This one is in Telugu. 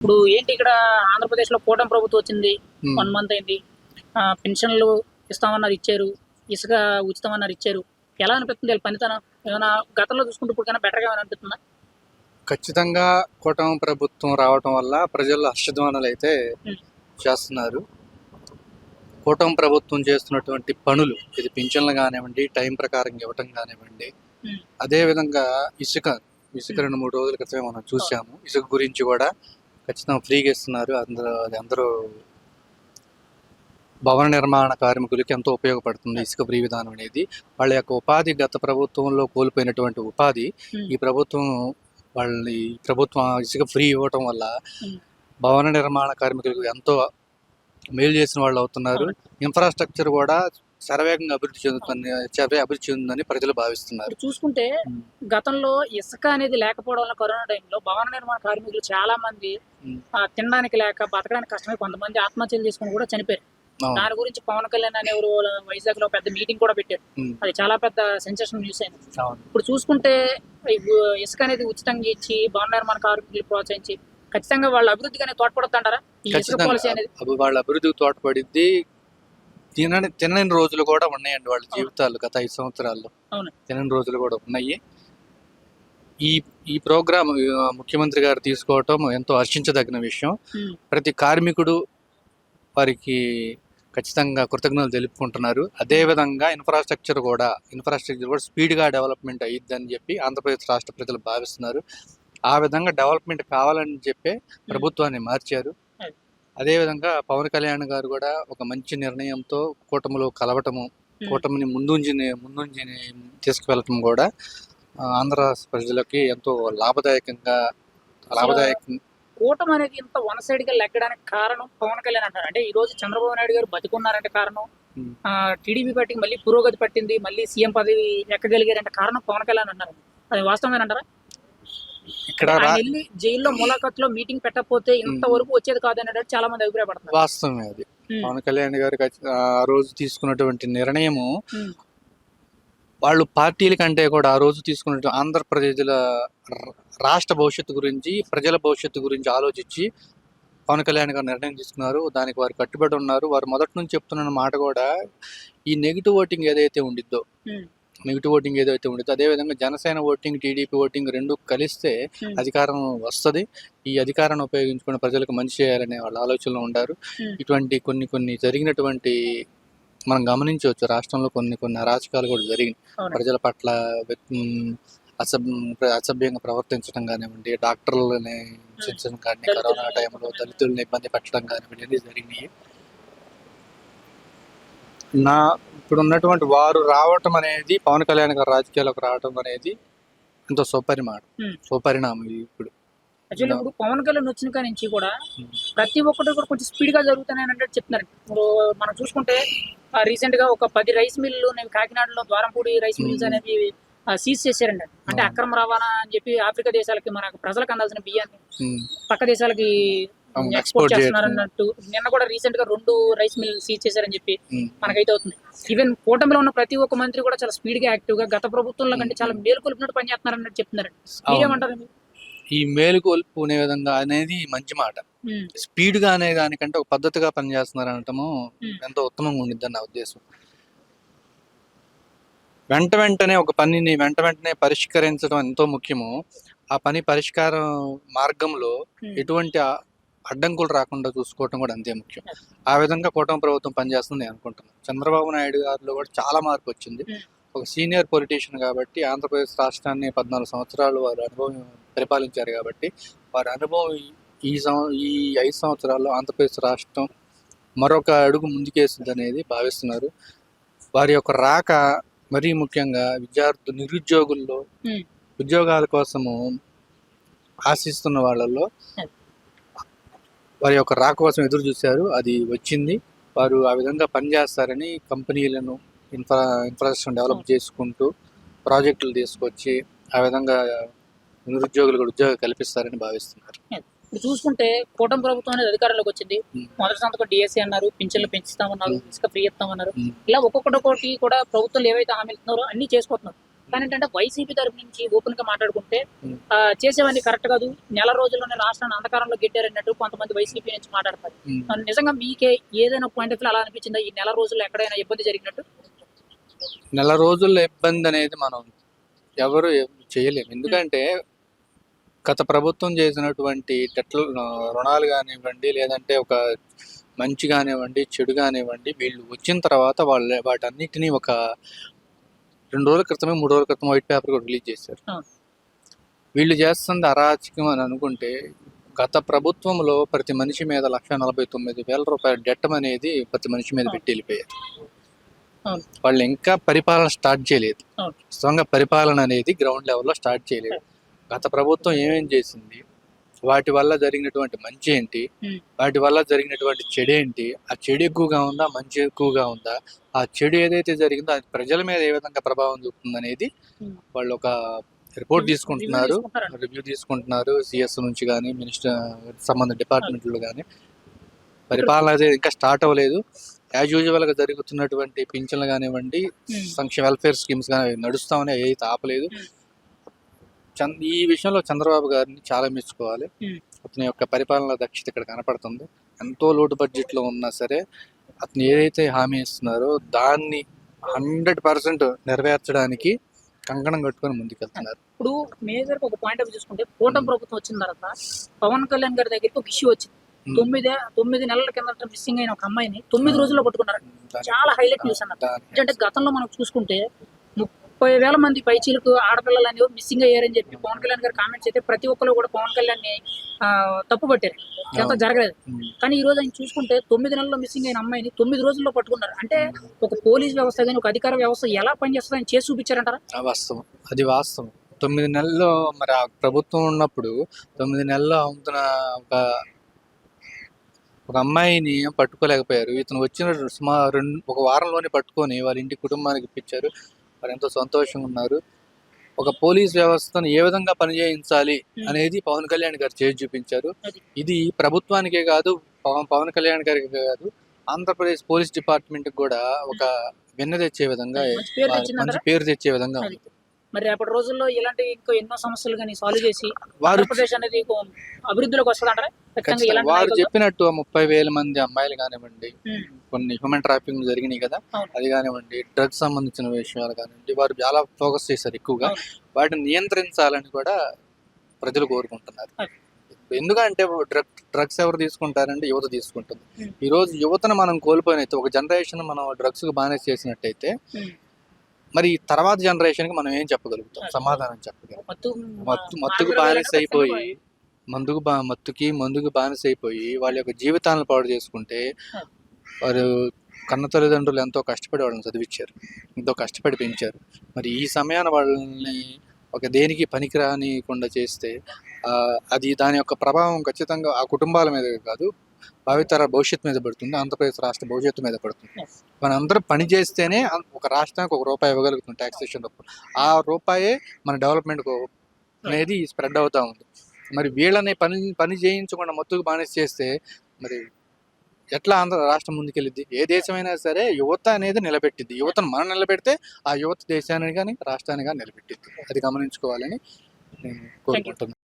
ఇప్పుడు ఏంటి ఇక్కడ ఆంధ్రప్రదేశ్లో కూటమి ప్రభుత్వం వచ్చింది. 1 మంత్ అయింది. పెన్షన్లు ఇస్తామన్నారు ఇచ్చారు. ఇసుక ఉచితమన్నారు ఇచ్చారు. ఎలా అనిపిస్తుంది వీళ్ళ పనితనం? ఏమైనా గతంలో చూసుకుంటే ఇప్పుడు కన్నా బెటర్గా ఏమైనా అనిపిస్తుందా? ఖచ్చితంగా కూటమి ప్రభుత్వం రావటం వల్ల ప్రజలు హర్షధ్వానాలు అయితే చేస్తున్నారు. కూటమి ప్రభుత్వం చేస్తున్నటువంటి పనులు, ఇది పింఛన్లు కానివ్వండి, టైం ప్రకారం ఇవ్వటం కానివ్వండి, అదేవిధంగా ఇసుక 2-3 రోజుల క్రితమే మనం చూసాము. ఇసుక గురించి కూడా ఖచ్చితంగా ఫ్రీగా ఇస్తున్నారు. అందరూ భవన నిర్మాణ కార్మికులకి ఎంతో ఉపయోగపడుతుంది ఇసుక ఫ్రీ విధానం అనేది. వాళ్ళ యొక్క ఉపాధి గత ప్రభుత్వంలో కోల్పోయినటువంటి ఉపాధి ఈ ప్రభుత్వం ఇసుక ఫ్రీ ఇవ్వటం వల్ల భవన నిర్మాణ కార్మికులకు ఎంతో మేలు చేసిన వాళ్ళు అవుతున్నారు. ఇన్ఫ్రాస్ట్రక్చర్ కూడా శరవేగంగా అభివృద్ధి చెందుతుందని ప్రజలు భావిస్తున్నారు. చూసుకుంటే గతంలో ఇసుక అనేది లేకపోవడం వల్ల కరోనా టైంలో భవన నిర్మాణ కార్మికులు చాలా మంది తినడానికి లేక బతకడానికి కష్టమై కొంతమంది ఆత్మహత్యలు చేసుకుని కూడా చనిపోయారు. దాని గురించి పవన్ కళ్యాణ్ అనే వైజాగ్ లో పెద్ద మీటింగ్ కూడా పెట్టారు. అది చాలా పెద్ద సెన్సేషన్ న్యూస్ అయింది. ఇప్పుడు చూసుకుంటే ఇసుక అనేది ఉచితంగా ఇచ్చి భవన నిర్మాణ కార్మికులు ప్రోత్సహించి ఖచ్చితంగా వాళ్ళ అభివృద్ధికి అనేది తోడ్పడుతుంటారా? ఈ ఇసుక పాలసీ అనేది వాళ్ళ అభివృద్ధికి తోడ్పడిద్ది. తినని రోజులు కూడా ఉన్నాయండి వాళ్ళ జీవితాలు. గత 5 సంవత్సరాల్లో తినని రోజులు కూడా ఉన్నాయి. ఈ ప్రోగ్రామ్ ముఖ్యమంత్రి గారు తీసుకోవటం ఎంతో హర్షించదగిన విషయం. ప్రతి కార్మికుడు వారికి ఖచ్చితంగా కృతజ్ఞతలు తెలుపుకుంటున్నారు. అదేవిధంగా ఇన్ఫ్రాస్ట్రక్చర్ కూడా స్పీడ్గా డెవలప్మెంట్ అయ్యిద్దని చెప్పి ఆంధ్రప్రదేశ్ రాష్ట్ర ప్రజలు భావిస్తున్నారు. ఆ విధంగా డెవలప్మెంట్ కావాలని చెప్పి ప్రభుత్వాన్ని మార్చారు. అదేవిధంగా పవన్ కళ్యాణ్ గారు కూడా ఒక మంచి నిర్ణయంతో కూటమిలో కలవటము, కూటమిని ముందుంచి తీసుకువెళ్ళటం కూడా ఆంధ్ర ప్రజలకి ఎంతో లాభదాయకం. కూటమి అనేది ఇంత వన్ సైడ్ గా లెక్కడానికి కారణం పవన్ కళ్యాణ్ అంటారు. అంటే ఈ రోజు చంద్రబాబు నాయుడు గారు బతికున్నారంటే కారణం, టీడీపీ పార్టీకి మళ్ళీ పురోగతి పట్టింది, మళ్ళీ సీఎం పదవి ఎక్కగలిగారంటే కారణం పవన్ కళ్యాణ్ అన్నారు. అది వాస్తవమేనంటారా? ఇక్కడ వెళ్ళి జైల్లో ములాఖాత్లో మీటింగ్ పెట్టకపోతే ఇంతవరకు వచ్చేది కాదనేది చాలా మంది అభిప్రాయపడుతున్నారు. వాస్తవమే అది. పవన్ కళ్యాణ్ గారు ఆ రోజు తీసుకున్నటువంటి నిర్ణయము వాళ్ళు పార్టీల కంటే కూడా ఆ రోజు తీసుకున్న ఆంధ్రప్రదేశ్ల రాష్ట్ర భవిష్యత్తు గురించి, ప్రజల భవిష్యత్తు గురించి ఆలోచించి పవన్ కళ్యాణ్ గారు నిర్ణయం తీసుకున్నారు. దానికి వారు కట్టుబడి ఉన్నారు. వారు మొదటి నుంచి చెప్తున్న మాట కూడా ఈ నెగిటివ్ ఓటింగ్ ఏదైతే ఉండిద్దో అదేవిధంగా జనసేన ఓటింగ్, టీడీపీ ఓటింగ్ రెండు కలిస్తే అధికారం వస్తుంది. ఈ అధికారాన్ని ఉపయోగించుకుని ప్రజలకు మంచి చేయాలనే వాళ్ళ ఆలోచనలో ఉంటారు. ఇటువంటి కొన్ని జరిగినటువంటి మనం గమనించవచ్చు. రాష్ట్రంలో కొన్ని అరాచకాలు కూడా జరిగినాయి. ప్రజల పట్ల అసభ్యంగా ప్రవర్తించడం కానివ్వండి, డాక్టర్లని హింసించడం కానీ, కరోనా టైంలో దళితులను ఇబ్బంది పెట్టడం కానివ్వండి, అన్నీ జరిగినాయి. ఇప్పుడు ఉన్నటువంటి వారు రావటం అనేది, పవన్ కళ్యాణ్ గారు రాజకీయాలకు రావటం అనేది ఎంతో సుపరిణామం. ఇప్పుడు పవన్ కళ్యాణ్ వచ్చిన కాడి నుంచి కూడా ప్రతి ఒక్కటి కూడా కొంచెం స్పీడ్ గా జరుగుతున్నాయి అంటే చెప్తున్నారు. ఇప్పుడు మనం చూసుకుంటే రీసెంట్ గా ఒక 10 రైస్ మిల్లు కాకినాడలో ద్వారంపూడి రైస్ మిల్స్ అనేవి సీజ్ చేశారండి. అంటే అక్రమ రవాణా అని చెప్పి ఆఫ్రికా దేశాలకి మన ప్రజలకు అందాల్సిన బియ్యాన్ని పక్క దేశాలకి ఎక్స్పోర్ట్ చేస్తున్నారు అన్నట్టు నిన్న కూడా రీసెంట్ గా 2 రైస్ మిల్ సీజ్ చేశారని చెప్పి మనకైతే అవుతుంది. ఈవెన్ కూటమిలో ఉన్న ప్రతి ఒక్క మంత్రి కూడా చాలా స్పీడ్ గా యాక్టివ్ గా గత ప్రభుత్వంలో కంటే చాలా మేలుకొల్పినట్టు పనిచేస్తున్నారు అన్నట్టు చెప్తున్నారండి. మీరేమంటారు? ఈ మేలుకొల్పుకునే విధంగా అనేది మంచి మాట. స్పీడ్ గా అనే దానికంటే ఒక పద్ధతిగా పనిచేస్తున్నారు అనటము ఎంతో ఉత్తమంగా ఉండిద్దని నా ఉద్దేశం. వెంటనే ఒక పనిని వెంటనే పరిష్కరించడం ఎంతో ముఖ్యము. ఆ పని పరిష్కారం మార్గంలో ఎటువంటి అడ్డంకులు రాకుండా చూసుకోవటం కూడా అంతే ముఖ్యం. ఆ విధంగా కూటమి ప్రభుత్వం పనిచేస్తుంది నేను అనుకుంటున్నాను. చంద్రబాబు నాయుడు గారిలో కూడా చాలా మార్పు వచ్చింది. ఒక సీనియర్ పొలిటీషియన్ కాబట్టి, ఆంధ్రప్రదేశ్ రాష్ట్రాన్ని 14 సంవత్సరాలు వారు అనుభవం పరిపాలించారు కాబట్టి, వారి అనుభవం ఈ 5 సంవత్సరాల్లో ఆంధ్రప్రదేశ్ రాష్ట్రం మరొక అడుగు ముందుకేస్తుంది అనేది భావిస్తున్నారు. వారి యొక్క రాక మరీ ముఖ్యంగా నిరుద్యోగుల్లో ఉద్యోగాల కోసము ఆశిస్తున్న వాళ్ళల్లో వారి యొక్క రాక కోసం ఎదురు చూశారు. అది వచ్చింది. వారు ఆ విధంగా పనిచేస్తారని కంపెనీలను ఇన్ఫ్రాస్ట్రక్చర్ డెవలప్ చేసుకుంటూ ప్రాజెక్టులు తీసుకొచ్చి ఆ విధంగా నిరుద్యోగులకు ఉద్యోగం కల్పిస్తారని భావిస్తున్నారు. ఇప్పుడు చూసుకుంటే కూటమి ప్రభుత్వం అనేది అధికారంలోకి వచ్చింది. మొదటి సంతకం డిఎస్సీ అన్నారు, పింఛన్లు పెంచుతామన్నారు, ఇసుక ఫ్రీ ఇస్తామన్నారు. ఇలా ఒక్కొక్కటి కూడా ప్రభుత్వం ఏవైతే హామీలు ఇస్తున్నారో అన్ని చేసుకుంటున్నారు. కానీ ఏంటంటే వైసీపీ తరపు నుంచి ఓపెన్ గా మాట్లాడుకుంటే ఉమ్. చేసేవన్నీ కరెక్ట్ కాదు, నెల రోజుల్లోనే రాష్ట్రాన్ని అంధకారంలో గెట్టారన్నట్టు కొంతమంది వైసీపీ నుంచి మాట్లాడతారు. నిజంగా మీకే ఏదైనా పాయింట్ ఆఫ్ వ్యూ అలా అనిపించిందా ఈ నెల రోజుల్లో ఎక్కడైనా ఇబ్బంది జరిగినట్టు? నెల రోజుల్లో ఇబ్బంది అనేది మనం ఎవరు చేయలేము. ఎందుకంటే గత ప్రభుత్వం చేసినటువంటి రుణాలు కానివ్వండి, లేదంటే ఒక మంచి కానివ్వండి, చెడు కానివ్వండి, వీళ్ళు వచ్చిన తర్వాత వాటన్నిటినీ ఒక 2 రోజుల క్రితమే 3 రోజుల క్రితం వైట్ పేపర్ కూడా రిలీజ్ చేశారు. వీళ్ళు చేస్తుంది అరాచకం అని అనుకుంటే, గత ప్రభుత్వంలో ప్రతి మనిషి మీద 1,49,000 రూపాయల డెట్టం అనేది ప్రతి మనిషి మీద పెట్టి వెళ్ళిపోయారు. వాళ్ళు ఇంకా పరిపాలన స్టార్ట్ చేయలేదు. వాస్తవంగా పరిపాలన అనేది గ్రౌండ్ లెవెల్లో స్టార్ట్ చేయలేదు. గత ప్రభుత్వం ఏమేం చేసింది, వాటి వల్ల జరిగినటువంటి మంచి ఏంటి, వాటి వల్ల జరిగినటువంటి చెడు ఏంటి, ఆ చెడు ఎక్కువగా ఉందా, మంచి ఎక్కువగా ఉందా, ఆ చెడు ఏదైతే జరిగిందో అది ప్రజల మీద ఏ విధంగా ప్రభావం చూపుతుంది అనేది వాళ్ళు ఒక రిపోర్ట్ తీసుకుంటున్నారు, రివ్యూ తీసుకుంటున్నారు. సిఎస్ నుంచి కానీ, మినిస్టర్ సంబంధిత డిపార్ట్మెంట్లు కానీ. పరిపాలన అనేది ఇంకా స్టార్ట్ అవ్వలేదు. యాజ్ యూజువల్ గా జరుగుతున్నటువంటి పింఛన్లు కానివ్వండి, సంక్షేమ వెల్ఫేర్ స్కీమ్స్ కానీ నడుస్తామని ఏదైతే ఆపలేదు. ఈ విషయంలో చంద్రబాబు గారిని చాలా మెచ్చుకోవాలి. అతని యొక్క పరిపాలన దక్షత ఇక్కడ కనపడుతుంది. ఎంతో లోటు బడ్జెట్ లో ఉన్నా సరే అతను ఏదైతే హామీ ఇస్తున్నారో దాన్ని 100% నెరవేర్చడానికి కంకణం కట్టుకొని ముందుకెళ్తున్నారు. ఇప్పుడు మేజర్ ఒక పాయింట్ ఆఫ్ చూసుకుంటే, కూటమి ప్రభుత్వం వచ్చిన తర్వాత పవన్ కళ్యాణ్ గారి దగ్గరికి ఒక ఇష్యూ వచ్చింది. 9 నెలల కిందట మిస్సింగ్ అయిన ఒక అమ్మాయిని 9 రోజుల్లో పట్టుకున్నారు. చాలా హైలైట్ న్యూస్ అన్నారు. అంటే గతంలో మనం చూసుకుంటే 30,000 మంది పైచీలకు ఆడపిల్లలు అనేవి మిస్సింగ్ అయ్యారని చెప్పి పవన్ కళ్యాణ్ గారు కామెంట్స్ అయితే ప్రతి ఒక్కరు కూడా పవన్ కళ్యాణ్ ని తప్పు పట్టారు. ఎంత జరగలేదు. కానీ ఈ రోజు ఆయన చూసుకుంటే 9 నెలల్లో మిస్సింగ్ అయిన అమ్మాయిని 9 రోజుల్లో పట్టుకున్నారు. అంటే ఒక పోలీస్ వ్యవస్థ కానీ, ఒక అధికార వ్యవస్థ ఎలా పనిచేస్తుందో ఆయన చేసి చూపించారంటారా? వాస్తవం, అది వాస్తవం. 9 నెలల్లో మరి ఆ ప్రభుత్వం ఉన్నప్పుడు 9 నెలల్లో అవుతున్న ఒక అమ్మాయిని పట్టుకోలేకపోయారు. ఇతను వచ్చిన సుమారు ఒక వారంలోనే పట్టుకొని వాళ్ళ ఇంటి కుటుంబానికి ఇప్పించారు. వారు ఎంతో సంతోషంగా ఉన్నారు. ఒక పోలీస్ వ్యవస్థను ఏ విధంగా పనిచేయించాలి అనేది పవన్ కళ్యాణ్ గారు చేసి చూపించారు. ఇది ప్రభుత్వానికే కాదు, పవన్ కళ్యాణ్ గారికి కాదు, ఆంధ్రప్రదేశ్ పోలీస్ డిపార్ట్మెంట్ కూడా ఒక వెన్న తెచ్చే విధంగా, మంచి పేరు తెచ్చే విధంగా ఉంది. మరి రేపటి రోజుల్లో ఇలాంటి ఇంకో ఎన్నో సమస్యలు కానీ సాల్వ్ చేసి ఆంధ్రప్రదేశ్ అనేది అభివృద్ధిలోకి వస్తుందంటారా? వారు చెప్పినట్టు 30,000 మంది అమ్మాయిలు కానివ్వండి, కొన్ని హ్యూమన్ ట్రాఫికింగ్ జరిగినాయి కదా, అది కానివ్వండి, డ్రగ్స్ సంబంధించిన విషయాలు కానివ్వండి, వారు చాలా ఫోకస్ చేశారు ఎక్కువగా. వాటిని నియంత్రించాలని కూడా ప్రజలు కోరుకుంటున్నారు. ఎందుకంటే డ్రగ్స్ ఎవరు తీసుకుంటారంటే యువత తీసుకుంటుంది. ఈ రోజు యువతను మనం కోల్పోయినైతే, ఒక జనరేషన్ మనం డ్రగ్స్ కు బానిస చేసినట్టయితే, మరి తర్వాత జనరేషన్ కి మనం ఏం చెప్పగలుగుతాం? సమాధానం చెప్పగలం. మత్తుకు బానిస అయిపోయి మందుకు బానిస అయిపోయి వాళ్ళ యొక్క జీవితాలను పాడు చేసుకుంటే, వారు కన్న తల్లిదండ్రులు ఎంతో కష్టపడి వాళ్ళని చదివించారు, ఎంతో కష్టపడి పెంచారు. మరి ఈ సమయాన వాళ్ళని ఒక దేనికి పనికిరానికుండా చేస్తే అది దాని యొక్క ప్రభావం ఖచ్చితంగా ఆ కుటుంబాల మీద కాదు, భావితర భవిష్యత్తు మీద పడుతుంది, ఆంధ్రప్రదేశ్ రాష్ట్ర భవిష్యత్తు మీద పడుతుంది. మనందరం పని చేస్తేనే ఒక రాష్ట్రానికి ₹1 ఇవ్వగలుగుతుంది టాక్సేషన్ రూపంలో. ఆ రూపాయే మన డెవలప్మెంట్ అనేది స్ప్రెడ్ అవుతా ఉంది. మరి వీళ్ళని పని చేయించకుండా మత్తుకు బానిస చేస్తే మరి ఎట్లా ఆంధ్ర రాష్ట్రం ముందుకెళ్ళిద్ది? ఏ దేశమైనా సరే యువత అనేది నిలబెట్టిద్ది. యువతను మనం నిలబెడితే ఆ యువత దేశాన్ని కానీ రాష్ట్రాన్ని కానీ నిలబెట్టిద్ది. అది గమనించుకోవాలని నేను కోరుకుంటున్నాను.